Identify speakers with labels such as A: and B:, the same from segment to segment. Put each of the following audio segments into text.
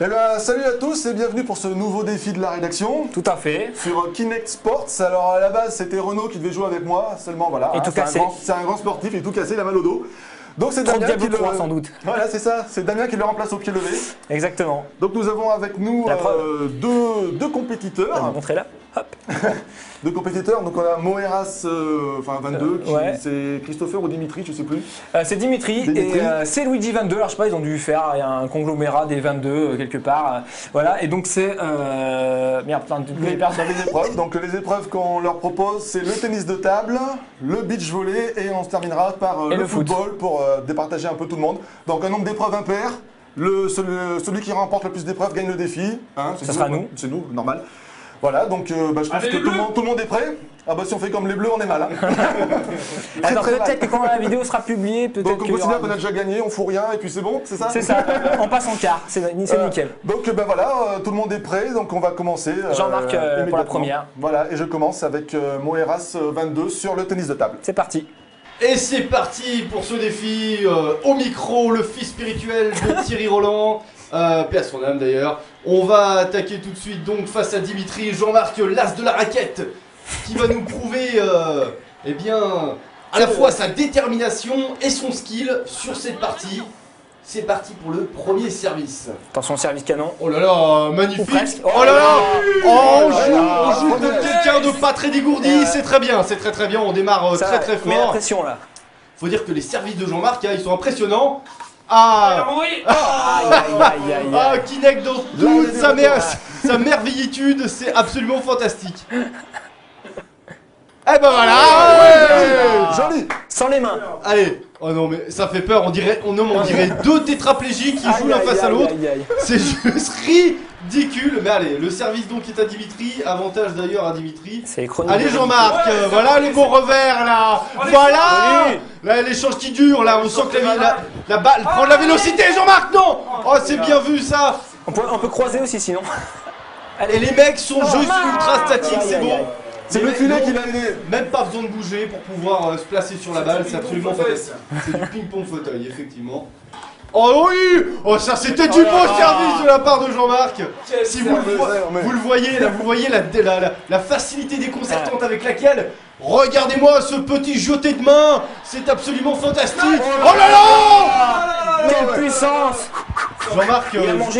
A: Eh bien, salut à tous et bienvenue pour ce nouveau défi de la rédaction.
B: Tout à fait.
A: Sur Kinect Sports. Alors à la base, c'était Renaud qui devait jouer avec moi, seulement voilà.
B: Et tout cassé.
A: C'est un grand sportif, il est tout cassé, il a mal au dos. Donc c'est
B: Trop de
A: Damien qui
B: Diablo 3
A: le...
B: sans doute.
A: Voilà, c'est ça, c'est Damien qui le remplace au pied levé.
B: Exactement.
A: Donc nous avons avec nous deux compétiteurs.
B: Montrez-la. Hop.
A: Deux compétiteurs, donc on a Moeras 22,
B: ouais.
A: c'est Christopher ou Dimitri, je sais plus.
B: C'est Dimitri et c'est Luigi 22. Alors je sais pas, ils ont dû faire un conglomérat des 22 quelque part. Voilà, et donc c'est. Merde, plein de
A: Les épreuves. Donc les épreuves qu'on leur propose, c'est le tennis de table, le beach volley et on se terminera par le football pour départager un peu tout le monde. Donc un nombre d'épreuves impair. Celui qui remporte le plus d'épreuves gagne le défi. Hein,
B: ça sera nous.
A: C'est nous, normal. Voilà, donc je pense que tout le monde est prêt. Ah bah si on fait comme les bleus, on est mal. Hein.
B: Alors peut-être que quand la vidéo sera publiée, peut-être
A: donc on considère qu'on a déjà gagné, on fout rien et puis c'est bon, c'est ça?
B: C'est ça, on passe en quart, c'est nickel.
A: Donc ben voilà, tout le monde est prêt, donc on va commencer.
B: Jean-Marc pour la première.
A: Voilà, et je commence avec Moeras 22 sur le tennis de table.
B: C'est parti.
C: Et c'est parti pour ce défi. Au micro, le fils spirituel de Thierry Roland. Paix à son âme d'ailleurs. On va attaquer tout de suite donc face à Dimitri, Jean-Marc, l'as de la raquette, qui va nous prouver eh bien, à la fois sa détermination et son skill sur cette partie. C'est parti pour le premier service.
B: Attention, service canon.
C: Oh là là, magnifique. Oh là là. On joue comme quelqu'un de pas très dégourdi. C'est très bien, c'est très bien. On démarre très fort.
B: Mets la pression là.
C: Faut dire que les services de Jean-Marc, ils sont impressionnants. Ah, Kinect dans toute sa merveillitude, c'est absolument fantastique. Eh ben voilà,
A: joli.
B: Sans les mains.
C: Allez, oh non mais ça fait peur, on dirait deux tétraplégiques qui jouent l'un face à l'autre. C'est juste ridicule. Mais allez, le service donc est à Dimitri, avantage d'ailleurs à Dimitri. Allez Jean-Marc, voilà les bons revers là. Voilà. Là l'échange qui dure, là on sent que la balle prend de la vélocité. Jean-Marc, non. Oh c'est bien vu ça.
B: On peut croiser aussi sinon.
C: Et les mecs sont juste ultra statiques, c'est bon.
A: C'est le filet qui va aider.
C: Même pas besoin de bouger pour pouvoir se placer sur la balle, c'est absolument fantastique. C'est du ping-pong fauteuil, effectivement. Oh oui. Oh ça c'était du beau service de la part de Jean-Marc. Si vous le voyez, là vous voyez la facilité déconcertante avec laquelle. Regardez-moi ce petit jeté de main. C'est absolument fantastique. Oh là là.
B: Quelle puissance.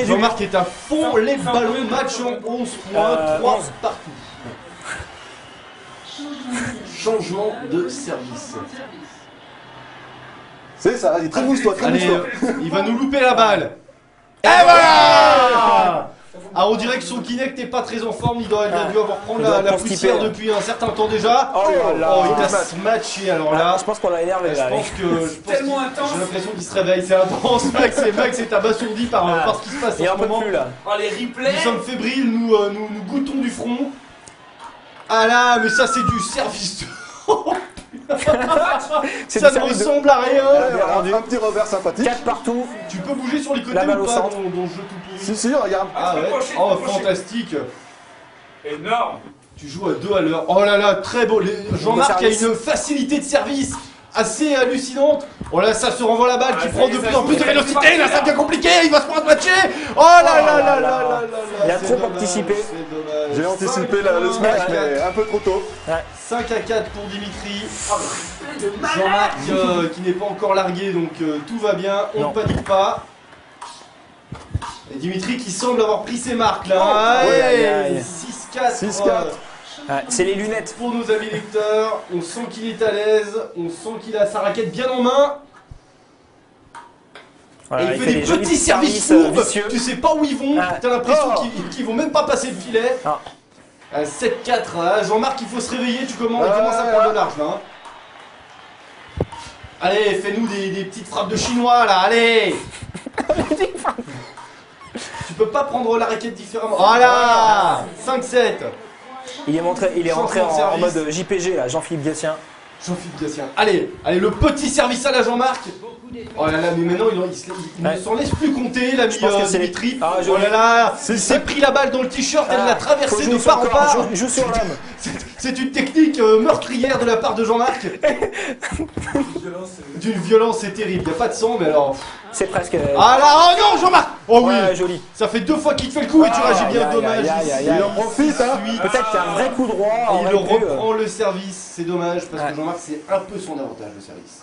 C: Jean-Marc est à fond les ballons, match en 11 points, 3 partout. Changement de service.
A: C'est ça, il est très mousse-toi,
C: il va nous louper la balle. Et voilà. Ah, on dirait que son Kinect n'est pas très en forme, il a dû avoir prendre la poussière depuis un certain temps déjà.
B: Oh,
C: il a smatché alors là.
B: Je pense qu'on l'a énervé là.
C: J'ai l'impression qu'il se réveille, c'est intense. Max est abasourdi par ce qui se passe en ce moment.
D: Oh, les replays.
C: Nous sommes fébriles, nous goûtons du front. Ah là, mais ça c'est du service. Ça ne ressemble à rien.
A: Un petit revers sympathique.
B: 4 partout.
C: Tu peux bouger sur les côtés
B: La balle
C: ou
B: au
C: pas
B: centre.
C: dans le jeu tout pourri?
A: Si, regarde.
C: Ah ouais. Oh fantastique.
D: Énorme.
C: Tu joues à 2 à l'heure. Oh là là, très beau. Jean-Marc a une facilité de service assez hallucinante. Oh là, ça se renvoie la balle qui prend de plus en plus de vélocité. Là, ça devient compliqué. Il va se prendre matcher. Oh là là là là là.
B: Il a trop anticipé.
A: J'ai anticipé le smash, mais un peu trop tôt.
C: 5 à 4 pour Dimitri. Jean-Marc qui n'est pas encore largué, donc tout va bien. On ne panique pas. Et Dimitri qui semble avoir pris ses marques là. 6-4.
A: 6-4.
B: C'est les lunettes.
C: Pour nos amis lecteurs, on sent qu'il est à l'aise, on sent qu'il a sa raquette bien en main.
B: Voilà,
C: et il fait des petits services fourbes, tu sais pas où ils vont, t'as l'impression qu'ils vont même pas passer le filet. 7-4, Jean-Marc il faut se réveiller, il commence à prendre de large là. Hein. Allez, fais-nous des petites frappes de chinois là, allez. Tu peux pas prendre la raquette différemment. Voilà, 5-7.
B: Il est rentré en mode JPG là, Jean-Philippe Gatien.
C: Jean-Philippe Gatien. Allez, le petit service à la Jean-Marc. Oh là là, mais maintenant il ne s'en laisse plus compter, l'ami Dimitri. Oh là là, il s'est pris la balle dans le t-shirt, elle l'a traversé de part en part.
B: Joue sur l'homme.
C: C'est une technique meurtrière de la part de Jean-Marc. D'une violence, c'est terrible. Il n'y a pas de sang, mais alors.
B: C'est presque.
C: Ah là, oh non, Jean-Marc. Oh oui.
B: Ouais, joli.
C: Ça fait 2 fois qu'il te fait le coup et tu réagis bien. Dommage.
A: Il en profite, hein.
B: Peut-être qu'il y a un vrai coup droit.
C: Et il reprend le service. C'est dommage parce que Jean-Marc, c'est un peu son avantage, le service.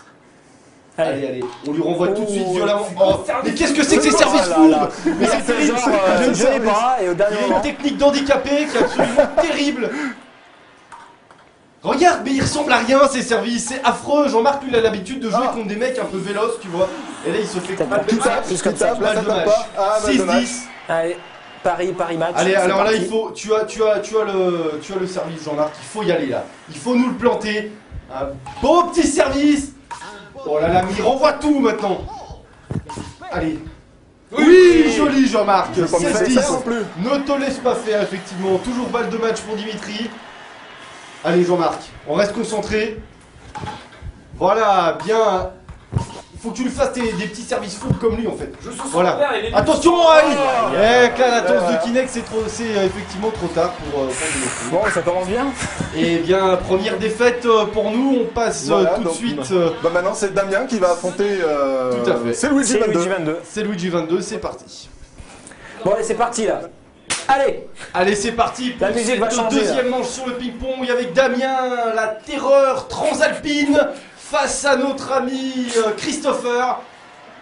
C: Allez, allez, on lui renvoie tout de suite violemment. Oh, mais qu'est-ce que c'est que ces services moves? Mais c'est terrible.
B: Je ne sais pas. Et au dernier
C: Il y a
B: moment.
C: une technique d'handicapé qui est absolument terrible. Regarde, mais il ressemble à rien ces services, c'est affreux. Jean-Marc, lui, il a l'habitude de jouer contre des mecs un peu véloces, tu vois. Et là, il se fait
B: Tout ça, plus comme ça.
C: balle de match. 6-10.
B: Allez, Paris match.
C: Allez, alors là, il faut. Tu as le service, Jean-Marc. Il faut y aller là. Il faut nous le planter. Un beau petit service. Oh là là, mais il renvoie tout maintenant. Allez. Oui, joli Jean-Marc. 16-10. Ne te laisse pas faire, effectivement. Toujours balle de match pour Dimitri. Allez Jean-Marc, on reste concentré. Voilà, bien. Il faut que tu lui fasses des petits services fous comme lui en fait. Voilà. Attention, allez. Là, la tosse de Kinect, c'est effectivement trop tard pour prendre le coup.
B: Bon, ça commence bien.
C: Et bien, première défaite pour nous. On passe tout de suite.
A: Maintenant, c'est Damien qui va affronter.
C: Tout à fait.
A: C'est Luigi 22.
C: C'est Luigi 22, c'est parti.
B: Bon, allez, c'est parti là. Allez.
C: Allez, c'est parti pour
B: La musique va
C: cette
B: changer,
C: deuxième manche sur le ping-pong avec Damien, la terreur transalpine, face à notre ami Christopher.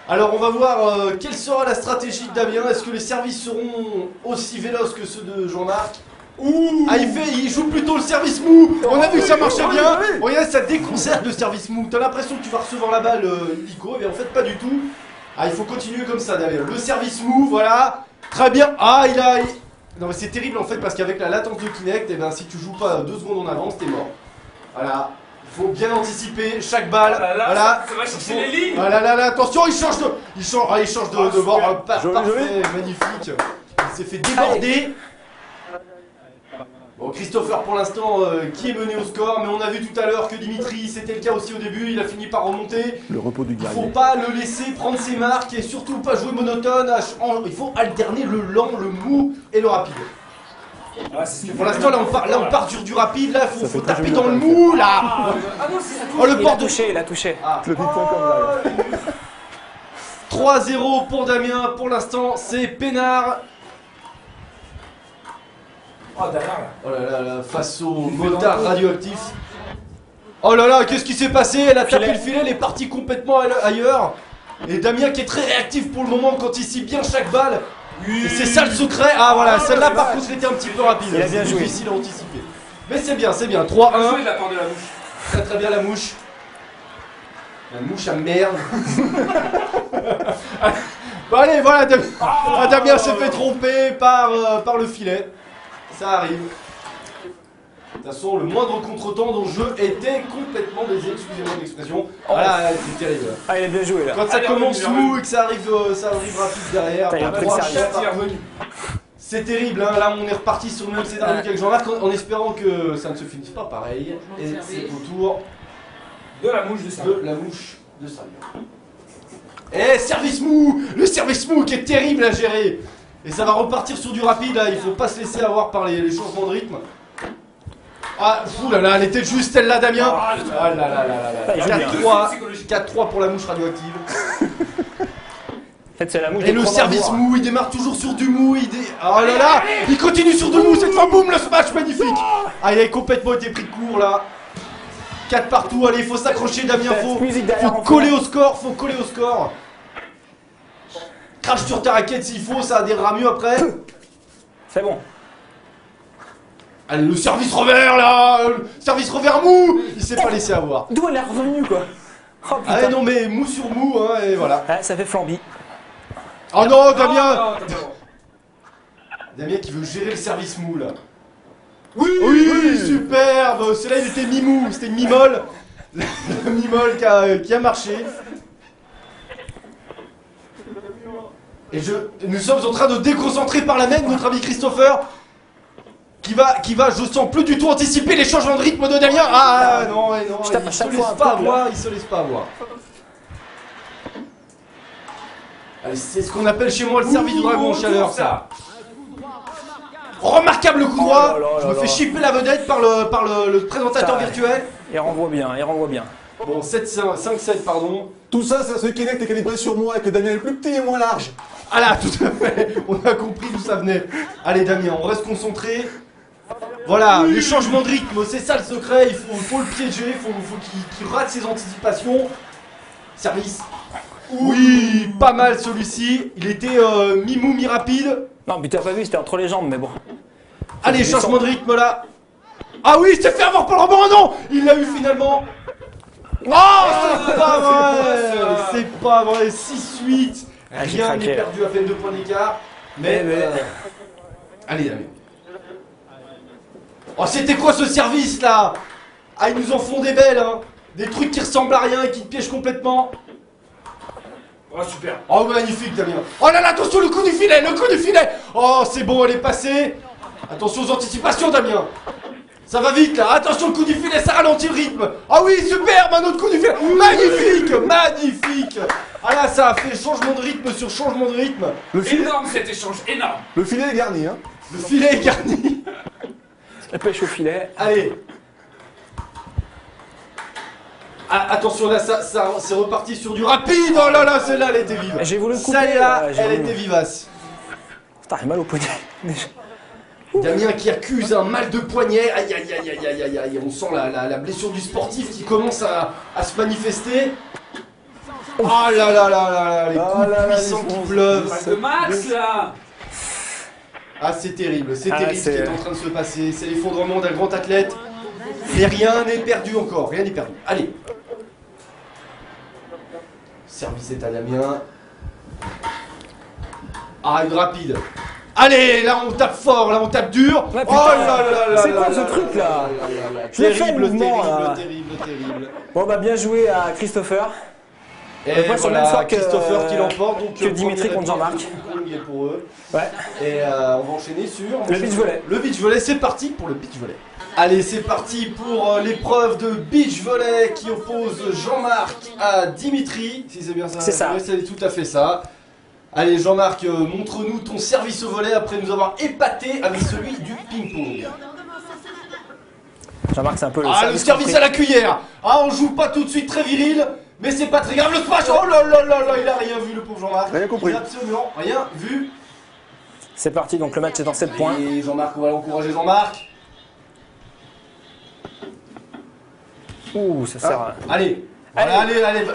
C: Alors, on va voir quelle sera la stratégie de Damien. Est-ce que les services seront aussi véloces que ceux de Jean-Marc? Ah, il joue plutôt le service mou. On a vu que ça marchait bien. Regarde, ça déconcerte le service mou. T'as l'impression que tu vas recevoir la balle, Nico, mais en fait, pas du tout. Ah, il faut continuer comme ça, Damien. Le service mou, voilà. Très bien. Ah, non mais c'est terrible en fait parce qu'avec la latence de Kinect, eh ben, si tu joues pas 2 secondes en avance, t'es mort. Voilà, il faut bien anticiper chaque balle. Voilà,
D: ça va chercher les lignes.
C: Là, attention, il change de bord. Parfait, magnifique. Il s'est fait déborder. Bon, Christopher pour l'instant qui est mené au score, mais on a vu tout à l'heure que Dimitri, c'était le cas aussi au début, il a fini par remonter.
A: Le repos du
C: Il
A: guerrier.
C: faut pas le laisser prendre ses marques et surtout pas jouer monotone. Il faut alterner le lent, le mou et le rapide. Pour l'instant, là on part sur du rapide, là faut taper dans le mou là. Oh le port de...
B: Il a touché.
A: Le ping-pong comme là.
C: 3-0 pour Damien, pour l'instant c'est peinard.
D: Oh, derrière là.
C: Oh là là, face au motard radioactif. Oh là là, qu'est-ce qui s'est passé? Elle a tapé le filet, elle est partie complètement ailleurs. Et Damien qui est très réactif pour le moment quand il cible bien chaque balle. Et c'est ça le secret. Ah voilà, celle-là par contre elle était un petit peu rapide.
B: Il a bien joué.
C: Difficile à anticiper. Mais c'est bien, 3-1.
D: Il attendait la mouche.
C: Très bien la mouche. La mouche à merde. Bon allez, voilà, Damien s'est fait tromper par le filet. Ça arrive. De toute façon, le moindre contretemps dans le jeu était complètement baisé, excusez-moi de l'expression. Voilà, c'est terrible.
B: Ah, il a bien joué là.
C: Quand ça commence smooth et que ça arrive rapide derrière,
B: T'as eu un truc sérieux.
C: c'est terrible, hein. Là on est reparti sur le même scénario qu'avec Jean-Marc en espérant que ça ne se finisse pas pareil. Et c'est au tour
D: De la mouche de
C: Samuel. Eh, service mou! Le service mou qui est terrible à gérer! Et ça va repartir sur du rapide là, il faut pas se laisser avoir par les changements de rythme. Ah, fou là là, elle était juste elle là, Damien! Ah là là là là là! 4-3 pour la mouche radioactive.
B: En fait, c'est la mouche.
C: Et le service mou, il démarre toujours sur du mou. Oh là là, il continue sur du mou. Cette fois, boum, le smash magnifique. Ah, il a complètement été pris de court là. 4 partout. Allez, il faut s'accrocher, Damien. Faut coller au score. Crache sur ta raquette s'il faut, ça adhérera mieux après.
B: C'est bon.
C: Allez, le service revers là. Service revers mou. Il s'est pas laissé avoir.
B: D'où elle est revenue quoi? Oh putain.
C: Ah non, mais mou sur mou, hein, et voilà.
B: Ah, ça fait flambi.
C: Oh non, Damien. Damien qui veut gérer le service mou là. Oui, superbe. Celui-là il était mi-mou, c'était mi-molle. Le mi-molle qui a marché. Et nous sommes en train de déconcentrer par la même notre ami Christopher qui va, je sens plus du tout anticiper les changements de rythme de Damien. Ah non, il se laisse pas avoir. C'est ce qu'on appelle chez moi le service du dragon en chaleur, ça. Remarquable coup droit.
B: Oh là là
C: Je me
B: là
C: fais
B: là.
C: chipper la vedette par le présentateur
B: Ça,
C: virtuel.
B: Il renvoie bien, il renvoie bien.
C: Bon, 5-7, pardon.
A: Tout ça, c'est ce Kinect est calibré sur moi et que Damien est plus petit et moins large.
C: Ah là, tout à fait. On a compris d'où ça venait. Allez, Damien, on reste concentré. Voilà, les changements de rythme, c'est ça le secret. Il faut le piéger, il faut qu'il rate ses anticipations. Service. Oui, pas mal celui-ci. Il était mi-mou, mi-rapide.
B: Non, mais t'as pas vu, c'était entre les jambes, mais bon.
C: Allez, changement de rythme là. Ah oui, je t'ai fait avoir pour le rebond. Oh non, il l'a eu finalement. Oh, c'est pas vrai. C'est pas vrai. 6-8.
B: Ah, j'ai
C: Rien
B: craqué,
C: n'est
B: là.
C: perdu à peine 2 points d'écart. Mais. Allez, Damien. Oh, c'était quoi ce service là? Ah, ils nous en font des belles, hein. Des trucs qui ressemblent à rien et qui te piègent complètement.
D: Oh, super.
C: Oh, magnifique, Damien. Oh là là, attention, le coup du filet, le coup du filet. Oh, c'est bon, elle est passée. Attention aux anticipations, Damien. Ça va vite là. Attention, le coup du filet, ça ralentit le rythme. Ah oui, superbe, un autre coup du filet. Magnifique, magnifique. Ah là, ça a fait changement de rythme sur changement de rythme.
A: Le filet,
D: Énorme cet échange, énorme.
A: le filet est garni, hein.
C: Le filet est garni.
B: La pêche au filet.
C: Allez. Ah, attention là, ça c'est reparti sur du rapide. Oh là là, celle-là, elle était vive.
B: J'ai voulu le couper.
C: Celle-là,
B: j'ai
C: elle
B: voulu.
C: était vivace.
B: Putain, j'ai mal au poignet. Déjà.
C: Damien qui accuse un mal de poignet. Aïe aïe aïe aïe aïe aïe aïe. On sent la blessure du sportif qui commence à se manifester. Oh là là là là là, les coups puissants qui pleuvent.
D: Pas de max là.
C: Ah, c'est terrible ce qui
B: c'est-
C: est en train de se passer. C'est l'effondrement d'un grand athlète. Mais rien n'est perdu encore, rien n'est perdu. Allez. Service est à Damien. Ah, une rapide. Allez, là on tape fort, là on tape dur.
B: Ouais,
C: Oh
B: putain,
C: là là là
B: c'est
C: là
B: quoi
C: là
B: ce
C: là
B: truc,
C: là
B: là
C: là là.
B: Je l'ai fait, le
C: Terrible,
B: mouvement,
C: terrible,
B: là.
C: terrible, terrible.
B: Bon, bah, bien joué à Christopher.
C: Et
B: fois sur le même
C: voilà,
B: soir que-
C: Christopher qui l'emporte. Donc
B: que Dimitri
C: premier
B: contre Jean-Marc.
C: rapide de Ping-pong est pour eux.
B: Ouais.
C: Et on va enchaîner sur
B: Le beach volley.
C: Le beach volley, c'est parti pour le beach volley. Allez, c'est parti pour l'épreuve de beach volley qui oppose Jean-Marc à Dimitri. Si c'est bien ça.
B: C'est ça.
C: Oui, c'est tout à fait ça. Allez, Jean-Marc, montre-nous ton service au volley après nous avoir épaté avec celui du ping-pong.
B: Jean-Marc, c'est un peu le
C: Ah, le service à la cuillère. Ah, on joue pas tout de suite très viril, mais c'est pas très grave. Le smash, oh là là là là, il a rien vu, le pauvre Jean-Marc.
A: Rien compris.
C: Il a absolument rien vu.
B: C'est parti, donc le match est en 7 points.
C: Et Jean-Marc, on va encourager Jean-Marc.
B: Ouh, ça sert à...
C: Allez. Voilà, allez,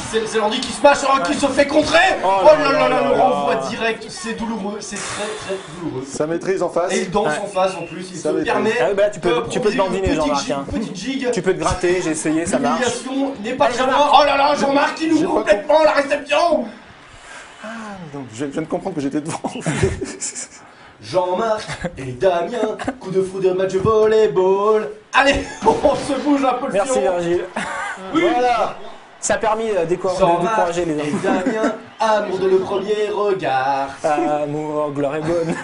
C: c'est l'ordi qui smash, qui se fait contrer. Oh là là là, le renvoi direct, c'est douloureux, c'est très très douloureux.
A: Ça maîtrise en face.
C: Et il danse
B: Ouais.
C: en face en plus, il
A: Ça
C: se
A: maîtrise.
C: permet
B: Ah oui, bah là, tu peux
C: de
B: te
C: produire
B: dandiner,
C: une petite
B: Jean-Marc,
C: gigue,
B: hein.
C: petite gigue.
B: Tu peux te gratter, j'ai essayé, ça marche.
C: L'humiliation n'est pas
B: Allez,
C: très loin.
B: Jean-Marc.
C: Oh là là, Jean-Marc qui nous
A: J'ai pas
C: complètement la réception.
A: Donc, je viens de comprendre que j'étais devant.
C: Jean-Marc et Damien, coup de fou de match de volleyball. Allez, on se bouge un peu le
B: Merci
C: fion.
B: Virgile.
C: Voilà.
B: Ça a permis de
C: Jean-Marc
B: décourager les
C: et
B: enfants.
C: Damien, amour de le premier regard.
B: Amour, gloire est bonne.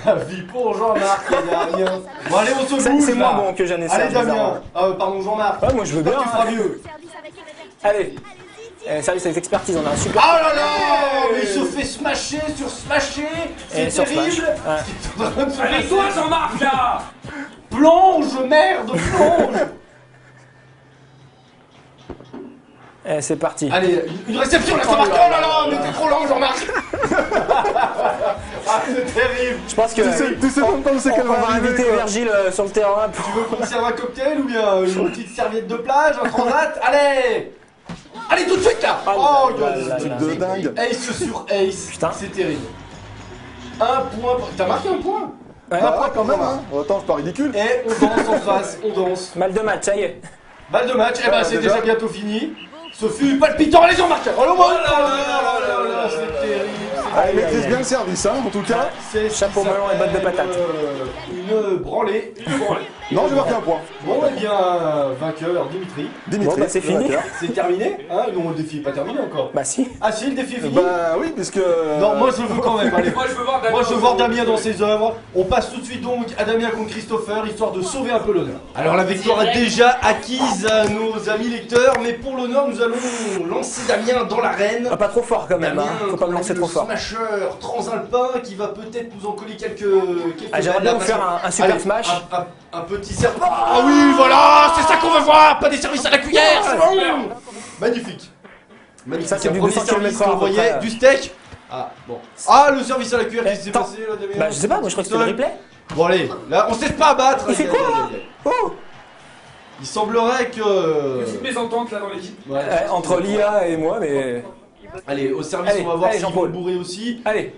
C: La vie pour Jean-Marc et Damien. Bon allez, on se
B: Ça,
C: bouge
B: c'est
C: là.
B: moins bon que Jeanne et
C: Allez
B: Serge,
C: Damien. Pardon Jean-Marc.
B: Ouais, moi, je veux
C: J'espère
B: bien,
C: que tu feras
B: hein.
C: mieux.
B: Allez. Service avec expertise, on a un super...
C: Oh là là, mais il se fait smasher sur smasher.
B: Et
C: C'est
B: sur
C: terrible.
B: smash. Ouais.
C: Ce qui est en train de se
D: Allez,
C: passer.
D: toi, Jean-Marc là.
C: Plonge, merde, plonge.
B: C'est parti.
C: Allez, une réception là, ça marque. Oh là là, mais t'es trop lent, Jean-Marc. Ah, c'est terrible.
B: Je pense que...
A: Tu sais même pas où c'est qu'elle
B: On
A: va
B: va
A: arriver.
B: inviter
A: quoi.
B: Virgile sur le terrain.
C: Tu veux qu'on te serve un cocktail ou bien une petite serviette de plage, un transat? Allez. Allez, tout de suite là. Oh,
B: là
C: God.
B: là.
A: De dingue.
C: Ace sur ace.
B: Putain.
C: C'est terrible. Un point. T'as marqué un point?
B: Ouais.
A: Ah ouais, quand même, hein. Oh, attends, c'est pas ridicule.
C: Et on danse en face, on danse.
B: Mal de match, ça y est.
C: Balle de match, et ben c'est
A: déjà.
C: déjà bientôt fini. Ce fut palpitant, allez Jean-Marc. Oh là, c'est terrible.
A: Ah, il maîtrise bien le service, hein, en tout cas.
C: C'est
B: Chapeau melon et bottes de patate.
C: Une branlée. Une branlée.
A: Non, j'ai marqué un point.
C: Bon, eh bien, vainqueur, Dimitri.
A: Dimitri,
B: Bon, bah, c'est
A: le
B: fini.
A: vainqueur.
C: C'est terminé hein? Non, le défi n'est pas terminé encore.
B: Bah si.
C: Ah si, le défi est fini.
A: Bah oui, puisque...
C: Non, moi je veux quand même, allez.
D: Moi, je veux voir Damien.
C: Moi je veux voir Damien dans ses œuvres. On passe tout de suite donc à Damien contre Christopher, histoire de sauver un peu l'honneur. Alors la victoire est déjà acquise à nos amis lecteurs, mais pour l'honneur, nous allons lancer Damien dans l'arène.
B: Ah, pas trop fort quand même,
C: Damien,
B: hein. Faut pas me lancer trop fort.
C: Smasher transalpin qui va peut-être nous en coller quelques
B: Ah, j'aimerais bien vous faire un super
C: Allez,
B: smash.
C: Un petit serpent. Ah oui, voilà, c'est ça qu'on veut voir. Pas des services à la cuillère, c'est bon. Magnifique. Magnifique.
B: Ça, c'est
C: Un
B: du
C: premier
B: 200
C: service
B: km/h,
C: qu'on voyait,
B: après.
C: du steak. Ah bon. Ah, le service à la cuillère, qu'est-ce qui s'est
B: Attends.
C: passé là, Damien?
B: Bah je sais pas, moi je crois que c'était le replay.
C: Bon allez, là on se laisse pas abattre.
B: Il fait quoi, là Oh
C: Il semblerait que.
D: Petite mésentente là dans l'équipe.
C: Ouais.
B: Entre l'IA et moi, mais...
C: Allez, au service,
B: Allez,
C: on va voir
B: allez,
C: s'ils vont
B: Jean-Paul.
C: le bourrer aussi.
B: Allez.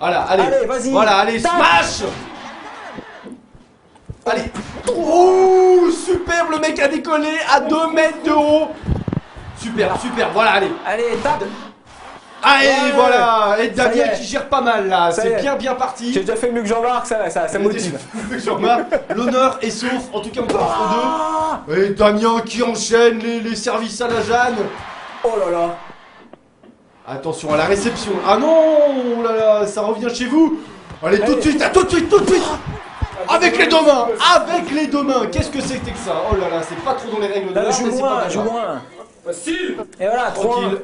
C: Voilà, allez.
B: Allez, vas-y.
C: Voilà, allez,
B: Tac.
C: smash. Allez. Oh, superbe, le mec a décollé à 2 mètres de haut. Super, super, voilà, allez.
B: Allez, tape.
C: Allez,
B: Ouais.
C: voilà. Et
B: Ça y
C: Damien
B: est.
C: qui gère pas mal là,
B: Ça y
C: c'est
B: est.
C: bien parti.
B: J'ai déjà fait mieux que Jean-Marc, ça motive.
C: Jean-Marc, l'honneur est sauf, en tout cas on part entre deux. Et Damien qui enchaîne les services à la Jeanne.
B: Oh là là.
C: Attention à la réception. Ah non, oh là là, ça revient chez vous. Allez, tout de suite, ah, tout de suite, tout de suite. Avec les deux mains, avec les deux mains. Qu'est-ce que c'était que ça? Oh là là, c'est pas trop dans les règles de
B: Là,
C: l'art,
B: joue
C: mais c'est pas
B: moins,
C: grave.
B: joue moins.
D: Facile.
B: Et voilà, 3.
C: Tranquille.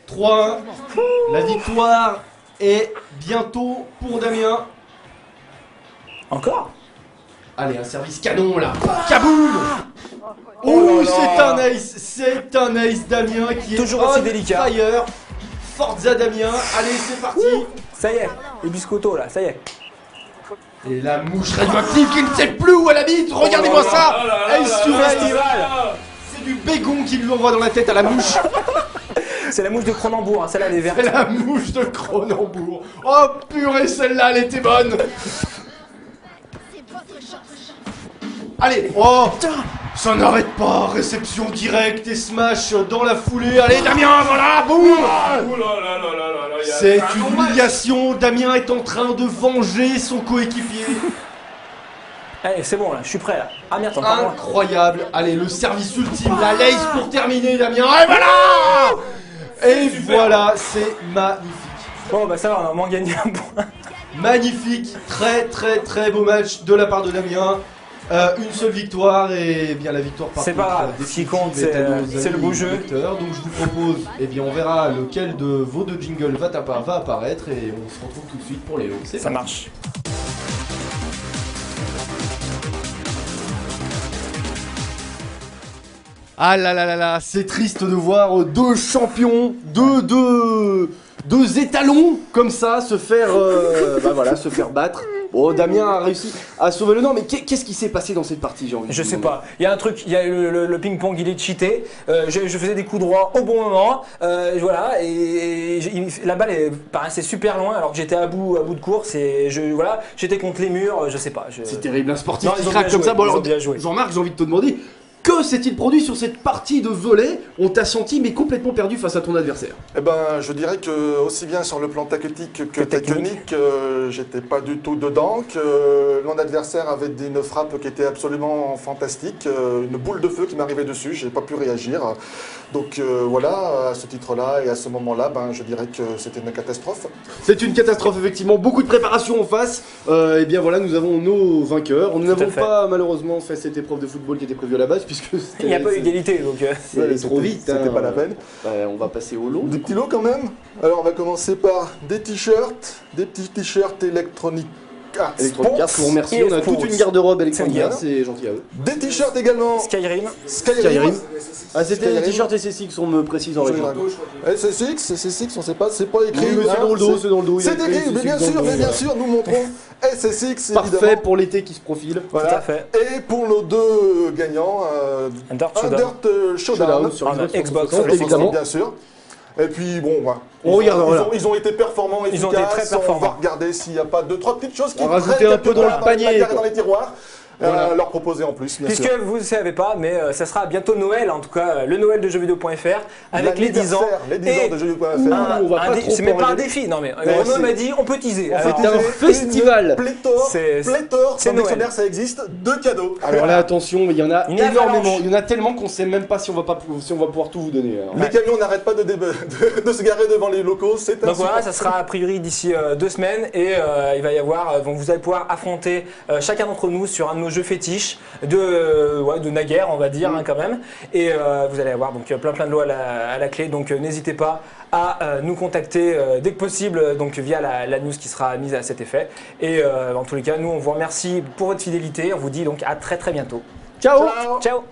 C: 3-1. La victoire est bientôt pour Damien.
B: Encore.
C: Allez, un service canon là. Kaboum.
B: Oh
C: Oh,
B: là là.
C: c'est un ace Damien qui
B: Toujours
C: est
B: aussi
C: on
B: délicat.
C: fire. Forza Damien, allez c'est parti.
B: Ça y est, les biscottos là, ça y est.
C: Et la mouche radioactive qui ne sait plus où elle habite, regardez-moi ça.
D: Oh là là
C: Ace
D: là
C: sur
D: là
C: ace.
D: là là.
C: C'est du bégon qui lui envoie dans la tête à la mouche.
B: C'est la mouche de Cronenbourg, hein, celle-là elle est verte.
C: C'est la mouche de Cronenbourg. Oh purée, celle-là elle était bonne. Allez, oh, ça n'arrête pas, réception directe et smash dans la foulée. Allez Damien, voilà, boum.
D: Oh là là là là là là.
C: C'est une humiliation, Damien est en train de venger son coéquipier.
B: Allez, c'est bon là, je suis prêt là. Ah merde, encore moins.
C: Incroyable. Allez, le service ultime, la lace pour terminer, Damien. Et voilà. Et voilà, c'est magnifique.
B: Bon bah ça va, on a au moins gagné un point.
C: Magnifique, très beau match de la part de Damien. Une seule victoire et bien la victoire par
B: C'est
C: contre,
B: pas grave,
C: définitive
B: ce qui compte,
C: est à nos
B: c'est le
C: amis
B: beau jeu.
C: lecteurs. Donc je vous propose, eh bien on verra lequel de vos deux jingles va apparaître et on se retrouve tout de suite pour les lots. C'est
B: Ça
C: parti.
B: marche.
C: Ah là là là là, c'est triste de voir deux champions, deux étalons comme ça se faire, se faire battre. Bon, Damien a réussi à sauver le nom, mais qu'est-ce qui s'est passé dans cette partie, j'ai envie de
B: Je
C: vous
B: sais
C: demander.
B: pas, il y a un truc, il y a le ping-pong, il est cheaté. Je faisais des coups droits au bon moment, voilà, et la balle paraissait super loin alors que j'étais à bout de course et j'étais contre les murs, je sais pas.
C: C'est terrible, un sportif
B: Non,
C: qui
B: ils ont
C: craque
B: bien
C: comme ça.
B: joué,
C: Bon,
B: ils ont
C: alors,
B: bien joué.
C: Jean-Marc, j'ai envie de te demander, que s'est-il produit sur cette partie de volley? On t'a senti mais complètement perdu face à ton adversaire.
A: Eh ben, je dirais que aussi bien sur le plan tactique que technique, j'étais pas du tout dedans. Que mon adversaire avait une frappe qui était absolument fantastique, une boule de feu qui m'arrivait dessus. J'ai pas pu réagir. Donc voilà, à ce titre-là et à ce moment-là, ben, je dirais que c'était une catastrophe.
C: C'est une catastrophe effectivement, beaucoup de préparation en face. Et bien voilà, nous avons nos vainqueurs. Nous n'avons
B: fait.
C: pas malheureusement fait cette épreuve de football qui était prévue à la base puisque
B: Il n'y a pas eu d'égalité donc.
C: c'est
A: Ouais,
C: trop vite.
A: C'était pas la peine.
C: On va passer au lot.
A: Des petits lots quand même. Alors on va commencer par des t-shirts, des petits t-shirts Electronic Arts
C: Electronic Arts, je vous remercie.
B: Et
C: On a
B: Sports.
C: toute une garde-robe Electronic
A: C'est
C: Arts,
A: bien.
C: c'est gentil à eux.
A: Des t-shirts également
B: Skyrim.
A: Skyrim.
C: Ah, c'était les
A: Skyrim.
C: t-shirts SSX, on me précise en région.
A: SSX, on sait pas, c'est pas écrit.
C: Oui, mais c'est
A: hein,
C: dans le dos, c'est dans le dos. il y a
A: C'est écrit, mais bien sûr, nous montrons SSX
C: Parfait
A: évidemment.
C: pour l'été qui se profile.
B: Tout à fait.
A: Et pour nos deux gagnants,
B: Dirt
A: un
B: Showdown.
A: Dirt Showdown,
C: sur
B: Ah, Xbox,
C: 360, évidemment.
A: bien sûr. Et puis bon, voilà.
C: On regarde, voilà.
A: Ils ont été performants,
B: Ils ont été
A: efficaces.
B: très performants.
A: On va regarder s'il n'y a pas deux, trois petites choses qui
C: On va rajouter
A: traînent
C: un peu
A: quelque
C: dans
A: part
C: le panier,
A: la
C: quoi.
A: dans les tiroirs.
C: Voilà.
A: leur proposer en plus, bien
B: Puisque
A: sûr.
B: vous ne savez pas, mais ça sera bientôt Noël, en tout cas le Noël de jeuxvideo.fr avec les 10 ans.
A: Les 10 ans
B: Et
A: de jeuxvideo.fr.
C: on va pas trop
B: c'est même
C: en
B: pas un
C: révéler.
B: défi, non mais
A: Mais
B: Renaud
A: c'est-
B: m'a dit on peut teaser.
A: On
B: Alors,
A: fait
C: c'est un festival.
A: Pléthore,
B: C'est
A: dans le
B: Noël.
A: dictionnaire ça existe, de cadeaux.
C: Alors là, attention, il y en a
B: Une
C: énormément.
B: avalanche.
C: Il y en a tellement qu'on sait même pas si on va pouvoir tout vous donner. alors.
A: Les camions n'arrêtent pas de se garer devant les locaux, c'est
B: Donc voilà,
A: insupportable.
B: ça sera a priori d'ici 2 semaines et il va y avoir, donc vous allez pouvoir affronter chacun d'entre nous sur un de nos jeux fétiches de naguère, on va dire quand même. Et vous allez avoir donc plein de lots à la clé, donc n'hésitez pas à nous contacter dès que possible, donc via la news qui sera mise à cet effet. Et en tous les cas, nous on vous remercie pour votre fidélité, on vous dit donc à très bientôt.
C: Ciao.
B: Ciao.